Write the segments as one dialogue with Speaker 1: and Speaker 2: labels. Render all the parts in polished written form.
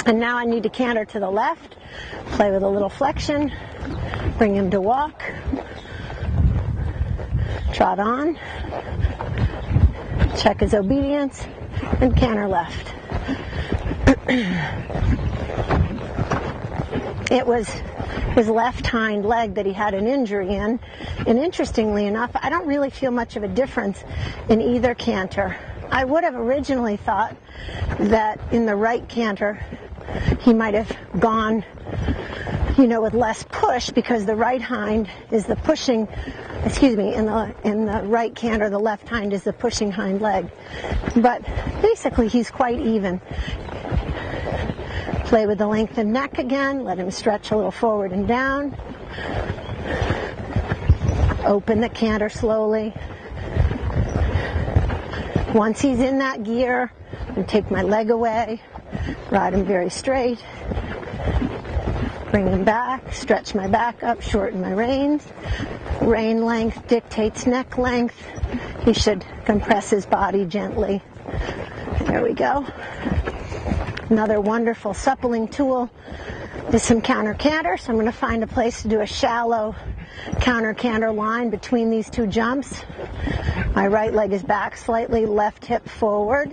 Speaker 1: And now I need to canter to the left, play with a little flexion, bring him to walk, trot on, check his obedience, and canter left. It was his left hind leg that he had an injury in, and interestingly enough, I don't really feel much of a difference in either canter. I would have originally thought that in the right canter he might have gone, with less push, because the right hind is the pushing, in the right canter, the left hind is the pushing hind leg. But basically he's quite even. Play with the lengthened neck again, let him stretch a little forward and down. Open the canter slowly. Once he's in that gear, I'm going to take my leg away, ride him very straight, bring him back, stretch my back up, shorten my reins. Rein length dictates neck length. He should compress his body gently. There we go. Another wonderful suppling tool is some counter canter. So I'm going to find a place to do a shallow counter canter line between these two jumps. My right leg is back slightly, left hip forward.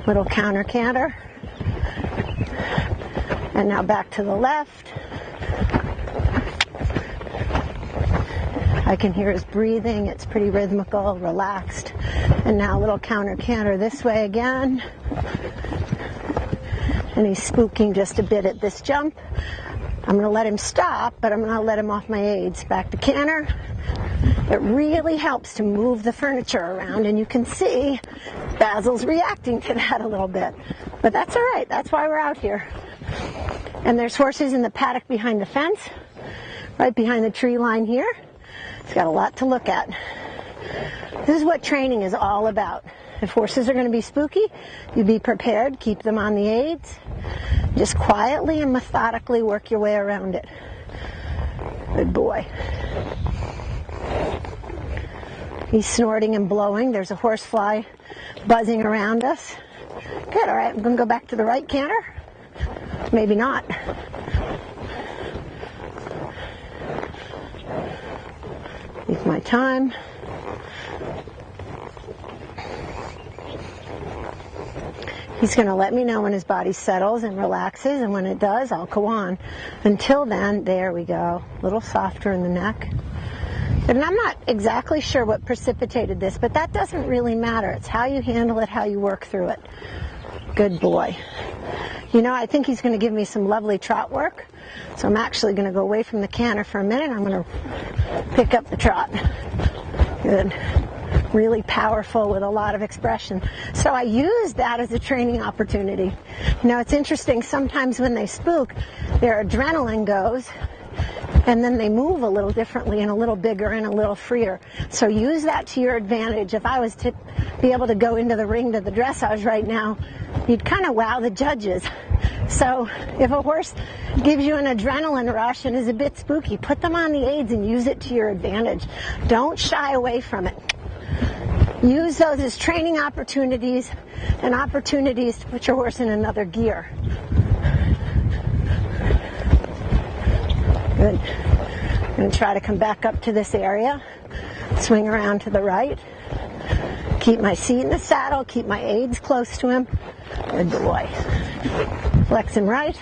Speaker 1: Little counter canter. And now back to the left. I can hear his breathing. It's pretty rhythmical, relaxed. And now a little counter canter this way again. And he's spooking just a bit at this jump. I'm going to let him stop, but I'm going to let him off my aids. Back to canter. It really helps to move the furniture around, and you can see Bazil's reacting to that a little bit. But that's all right. That's why we're out here. And there's horses in the paddock behind the fence, right behind the tree line here. It's got a lot to look at. This is what training is all about. If horses are going to be spooky, you be prepared, keep them on the aids. Just quietly and methodically work your way around it. Good boy. He's snorting and blowing. There's a horsefly buzzing around us. Good, all right, I'm going to go back to the right canter. Maybe not. Take my time. He's going to let me know when his body settles and relaxes, and when it does, I'll go on. Until then, there we go. A little softer in the neck. And I'm not exactly sure what precipitated this, but that doesn't really matter. It's how you handle it, how you work through it. Good boy. I think he's going to give me some lovely trot work. So I'm actually going to go away from the canter for a minute. I'm going to pick up the trot. Good. Really powerful with a lot of expression. So I use that as a training opportunity. It's interesting. Sometimes when they spook, their adrenaline goes, and then they move a little differently and a little bigger and a little freer. So use that to your advantage. If I was to be able to go into the ring to the dressage right now, you'd kind of wow the judges. So if a horse gives you an adrenaline rush and is a bit spooky, put them on the aids and use it to your advantage. Don't shy away from it. Use those as training opportunities and opportunities to put your horse in another gear. Good. I'm going to try to come back up to this area, swing around to the right, keep my seat in the saddle, keep my aids close to him. Good boy. Flex him right.